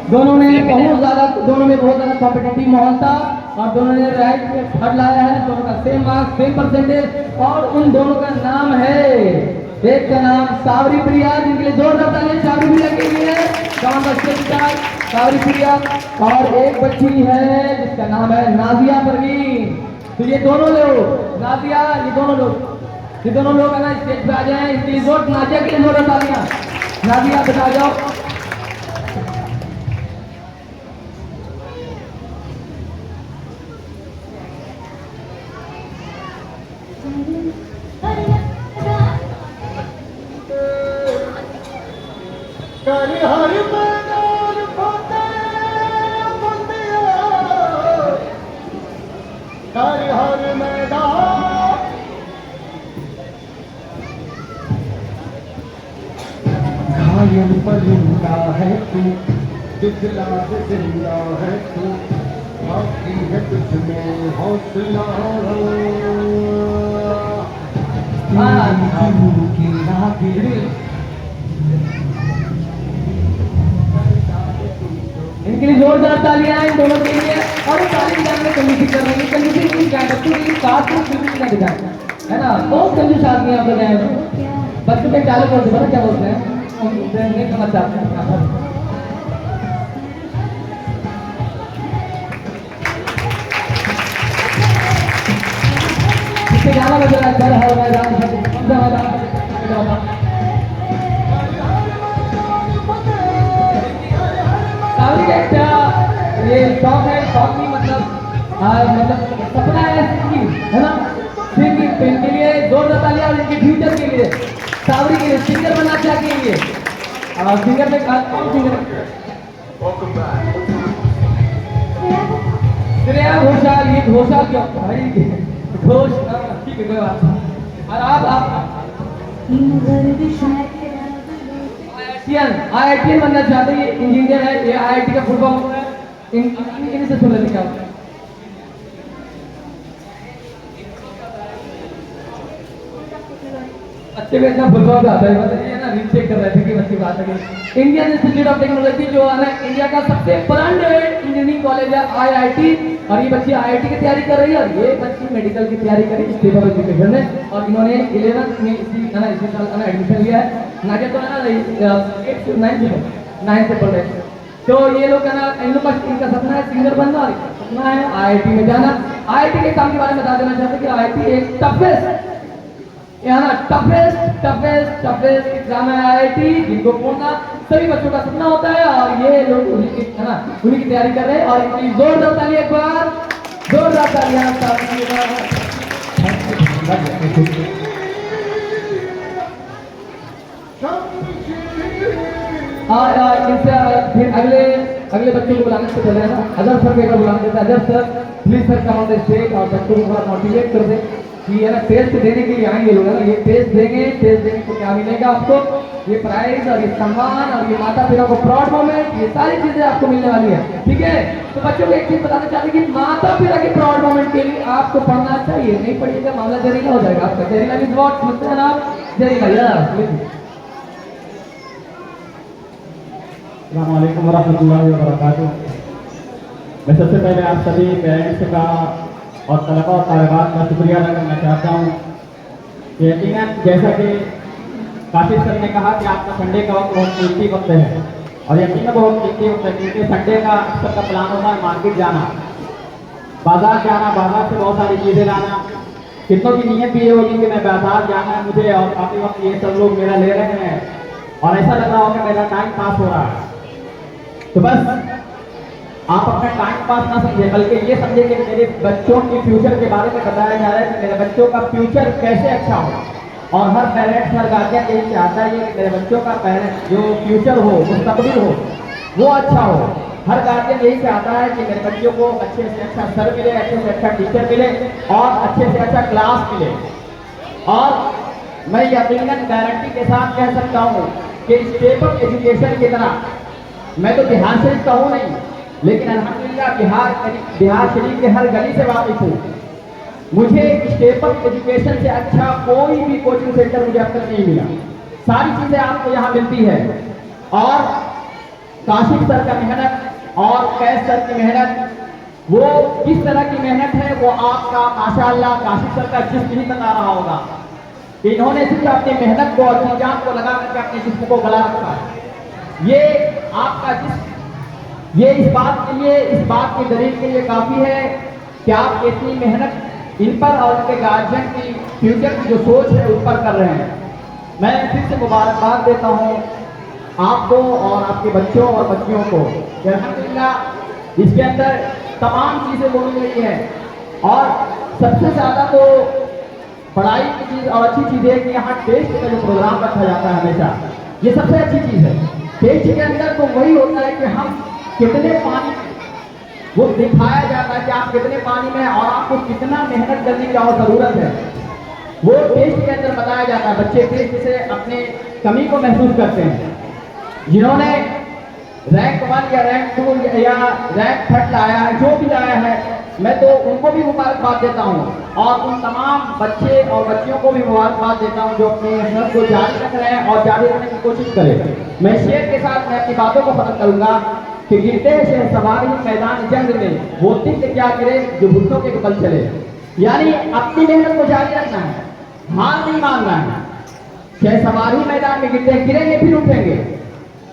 दोनों में बहुत ज़्यादा कॉम्पिटिटिव माहौल था और दोनों ने रैंक थर्ड लाया है। दोनों का सेम मार्क्स, सेम परसेंटेज और उन दोनों का नाम है, एक का नाम सावरी प्रिया, जिनके लिए जोरदार तालियां सावरी प्रिया के लिए, सावरी प्रिया, और एक बच्ची है जिसका नाम है नाजिया परवीन। तो ये दोनों लोग नाजिया, ये दोनों लोग है ना स्टेज पे आ जाए। इसके लिए जोर नाजिया के लिए जोरदार तालियां। नाजिया बता जाओ। घायल परिंदा है तू, दिखला दे जिंदा है तू, बाकी है तुझमें हौसला। की रागिनी इनके लिए जोरदार तालियां इन दोनों के लिए। और ताली बजाने में कंजूसी कर रही है, कंजूसी नहीं क्या बच्चों के लिए साथ में कंजूसी ना बजाए, है ना। बहुत कंजूस आदमी आप लोग हैं। बच्चों के डायलॉग बोलते हैं, क्या बोलते हैं, नहीं समझ चाहते हैं। इससे गाना बज रहा है, घर है मैदान, कौन सा मैदान, ये शौक है, शौक नहीं मतलब सपना है सिंगिंग, है ना। सिंगिंग तो इनके लिए जोरदार तालियां और इनके फ्यूचर के लिए, सावरी के लिए सिंगर बनना चाहते हैं ये। सिंगर में कौन सिंगर? श्रेया घोषाल। ये घोषाल क्यों भाई, घोष, ठीक है कोई बात नहीं। और आप IITian बनना चाहते हैं, ये इंजीनियर है, ये IIT का फुल फॉर्म है। इनसे सुन लेते क्या बच्चे में इतना फुल फॉर्म आता है, मतलब ये ना रीचेक कर रहे थे कि बच्चे बात है। इंडियन इंस्टीट्यूट ऑफ टेक्नोलॉजी जो है ना इंडिया का सबसे ब्रांड इंजीनियरिंग कॉलेज है IIT, और ये बच्ची IIT की तैयारी कर रही है और ये बच्ची मेडिकल की तैयारी कर रही है स्टेबल एजुकेशन में। और इन्होंने 11th में इसी साल एडमिशन लिया है। नागे तो है ना 8 से 9 से पढ़ रहे हैं। तो ये लोग है ना, इन लोग का इनका सपना है सिंगर बनना और सपना है IIT में जाना। IIT के काम के बारे में बता देना चाहते हैं कि IIT एक टफेस्ट एग्जाम है IIT, जिनको पढ़ना सभी बच्चों का सपना होता है और ये लोग उन्हीं की तैयारी कर रहे हैं। और इनकी जोरदार तालियां, एक बार जोरदार तालियां। इनसे फिर अगले बच्चों को बुलाने से पहले ना अजहर सर को एक बार बुलाना देता है। Azhar sir please sir come on the stage और बच्चों को थोड़ा मोटिवेट कर दे कि है ना टेस्ट देने के लिए आएंगे लोग, है ना। ये टेस्ट देंगे तो क्या मिलेगा आपको, ये प्राइज और ये सम्मान और ये माता पिता को प्राउड मोमेंट, ये सारी चीजें आपको मिलने वाली है, ठीक है। तो बच्चों को एक चीज बताना चाहते हैं कि माता पिता के प्राउड मोमेंट के लिए आपको पढ़ना चाहिए, नहीं पढ़िएगा मामला जहरीला हो जाएगा आपका। जहरीला भी बहुत समझते हैं ना आप, जहरीला। अस्सलाम वालेकुम वरहमतुल्लाहि वबरकातुहू। मैं सबसे पहले आप सभी पेरेंट्स का और तलबा और तालिबात का शुक्रिया अदा करना चाहता हूँ। यकीनन जैसा कि काशिफ सर ने कहा कि आपका संडे का वक्त बहुत कीमती वक्त है और यकीनन बहुत कीमती वक्त है, क्योंकि संडे का अक्सर का प्लान होता है मार्केट जाना, बाजार जाना, बाजार से बहुत सारी चीज़ें लाना। कितनों की नीयत भी ये होगी कि मैं बाजार जाना है मुझे, और काफ़ी वक्त ये सब लोग मेरा ले रहे हैं और ऐसा लग रहा हो कि मेरा टाइम पास हो रहा है। तो बस आप अपना टाइम पास ना समझे, बल्कि ये समझे कि मेरे बच्चों के फ्यूचर के बारे में बताया जा रहा है कि मेरे बच्चों का फ्यूचर कैसे अच्छा हो। और हर पेरेंट्स, हर गार्जियन यही चाहता है कि मेरे बच्चों का जो फ्यूचर हो, मुस्तकबिल हो, वो अच्छा हो। हर गार्जियन यही चाहता है कि मेरे बच्चों को अच्छे से अच्छा सर मिले, अच्छे से अच्छा टीचर मिले और अच्छे से अच्छा क्लास मिले। और मैं यकीनन गारंटी के साथ कह सकता हूँ कि स्टेप अप एजुकेशन की तरह मैं तो बिहार शरीफ का हूँ नहीं, लेकिन अल्हम्दुलिल्लाह बिहार शरीफ के हर गली से वाकिफ हूँ। मुझे स्टेप अप एजुकेशन से अच्छा कोई भी कोचिंग सेंटर मुझे अब तक नहीं मिला। सारी चीज़ें आपको यहाँ मिलती है और काशिफ सर का मेहनत और कैस सर की मेहनत, वो किस तरह की मेहनत है वो आपका माशाअल्लाह काशिफ सर का जिस्म नहीं बता रहा होगा। इन्होंने सिर्फ अपनी मेहनत को और जी जान को लगा करके अपने जिस्म को गला रखा है। ये आपका जिस्म, ये इस बात की दलील के लिए काफी है कि आप इतनी मेहनत इन पर और उनके गार्जियन की फ्यूचर की जो सोच है उन पर कर रहे हैं। मैं फिर से मुबारकबाद देता हूँ आपको और आपके बच्चों और बच्चियों को। अल्हम्दुलिल्लाह इसके अंदर तमाम चीज़ें बोली गई है और सबसे ज़्यादा तो पढ़ाई की चीज़ और अच्छी चीज़ है कि यहाँ टेस्ट का जो प्रोग्राम रखा जाता है हमेशा, ये सबसे अच्छी चीज़ है। टेस्ट के अंदर तो वही होता है कि हम कितने पानी, वो दिखाया जाता है कि आप कितने पानी में और आपको कितना मेहनत करने की और ज़रूरत है, वो टेस्ट के अंदर बताया जाता है। बच्चे टेस्ट से अपने कमी को महसूस करते हैं। जिन्होंने रैंक 1 या रैंक 2 या रैंक 3 लाया है, जो भी लाया है, मैं तो उनको भी मुबारकबाद देता हूँ और उन तमाम बच्चे और बच्चियों को भी मुबारकबाद देता हूँ जो अपने मेहनत को जारी रख रहे हैं और जारी रखने की कोशिश करें। मैं शेर के साथ मैं अपनी बातों को खत्म करूंगा कि गिरते से सवारी मैदान जंग में वो तिल क्या गिरे जो घुटनों के बल चले। यानी अपनी मेहनत को जारी रखना है, हार नहीं मानना है। चाहे सवारी मैदान में गिरते गिरेंगे फिर उठेंगे।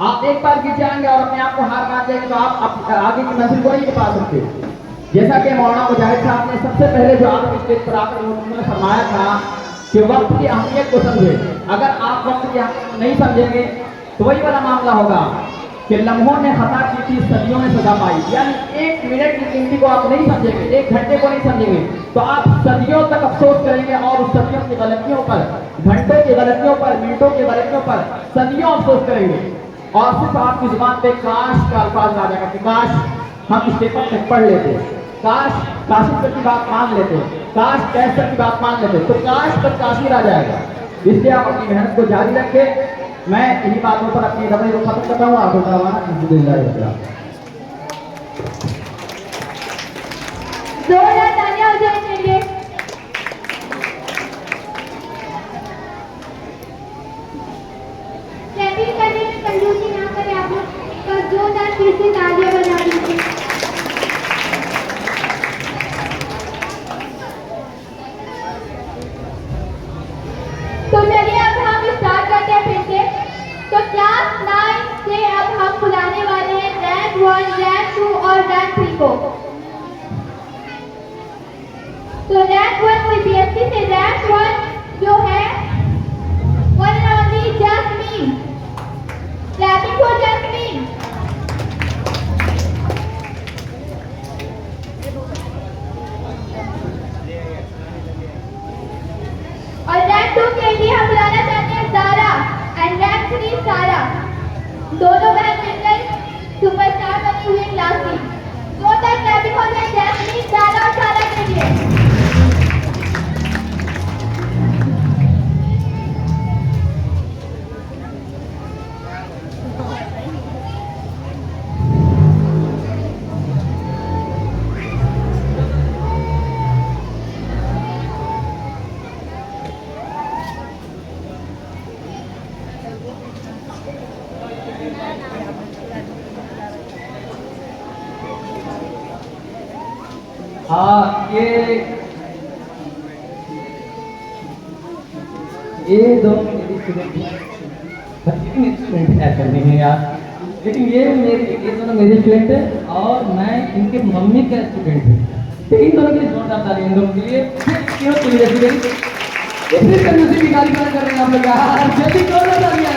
आप एक बार गिर जाएंगे और अपने आप को हार मान जाएंगे तो आप आगे की मंजिल को नहीं पा सकते। जैसा कि मौलाना मुजाहिद साहब ने सबसे पहले जो आप स्टेज पर आकर उन्होंने फरमाया था कि वक्त की अहमियत को समझे। अगर आप वक्त की अहमियत को नहीं समझेंगे तो वही वाला मामला होगा कि लम्हों ने खता की थी सदियों ने सजा पाई। यानी 1 मिनट की गिनती को आप नहीं समझेंगे, 1 घंटे को नहीं समझेंगे तो आप सदियों तक अफसोस करेंगे और उस सदियों की गलतियों पर, घंटों की गलतियों पर, मिनटों की गलतियों पर सदियों अफसोस करेंगे। और सिर्फ आपकी जुबान पे काश का अल्फाज आ जाएगा कि काश हम इस पेपर में पढ़ लेते, काश काशिफ सर की बात मान लेते, काश कैस सर की बात मान लेते, तो काश पर काशी आ जाएगा। इसलिए आप अपनी मेहनत को जारी रखें। मैं इन्हीं बातों पर अपनी दवाई को खत्म करता हूँ। आपको जोरदार तालियां हो जाए के लिए। कैंपिंग करने में कंजूसी ना करें, आप लोग पर जोरदार फिर से तालियां बजा दीजिए। तो चलिए अब हम स्टार्ट करते हैं फिर से। तो क्लास 9 से अब हम बुलाने वाले हैं रैंक 1, रैंक 2 और रैंक 3 को। तो रैंक 1 सीबीएसई से रैंक 1 जो है one and only jasmine. Clapping for jasmine. और रैंक 2 के लिए हम बुलाना चाहते हैं सारा एंड रैंक 3 सारा। दोनों बहन मिलकर सुपरस्टार बनी हुई क्लास की। जोरदार क्लैपिंग हो जाए जैस्मीन, सारा और सारा के लिए। हाँ, ये दोनों मेरी स्टूडेंट ऐसा नहीं है यार, लेकिन ये दोनों मेरे स्टूडेंट हैं और मैं इनके मम्मी का स्टूडेंट हूँ। तो इन दोनों के लिए जोरदार ताली इन दोनों के लिए। क्यों तो मेरे स्टूडेंट इतनी कंजूसी की गाली कर रहे हैं आप लोग यार, जल्दी जोरदार तालियां।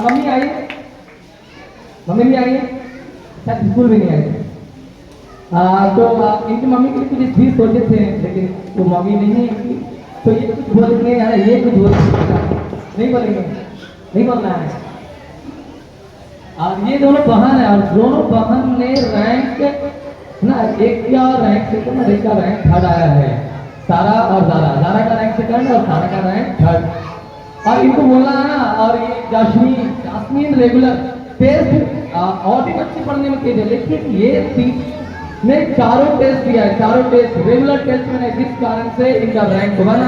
मम्मी आई, मम्मी भी आई है, शायद स्कूल भी नहीं आई। तो इनकी मम्मी के लिए कुछ चीज सोचे थे लेकिन वो मम्मी नहीं है इनकी, तो ये कुछ बोलेंगे यार, ये कुछ बोलेंगे नहीं बोलेंगे, नहीं बोलना है। और ये दोनों बहन है और दोनों बहन ने रैंक ना एक का रैंक सेकंड और एक का रैंक 3rd आया है। सारा और जारा का रैंक 2nd और सारा का रैंक 3rd। और इनको बोलना है ना, और ये जास्मीन रेगुलर टेस्ट और भी बच्चे पढ़ने में तेज है, लेकिन ये ने चारों टेस्ट दिया है, चारों टेस्ट रेगुलर टेस्ट में, जिस कारण से इनका रैंक बना।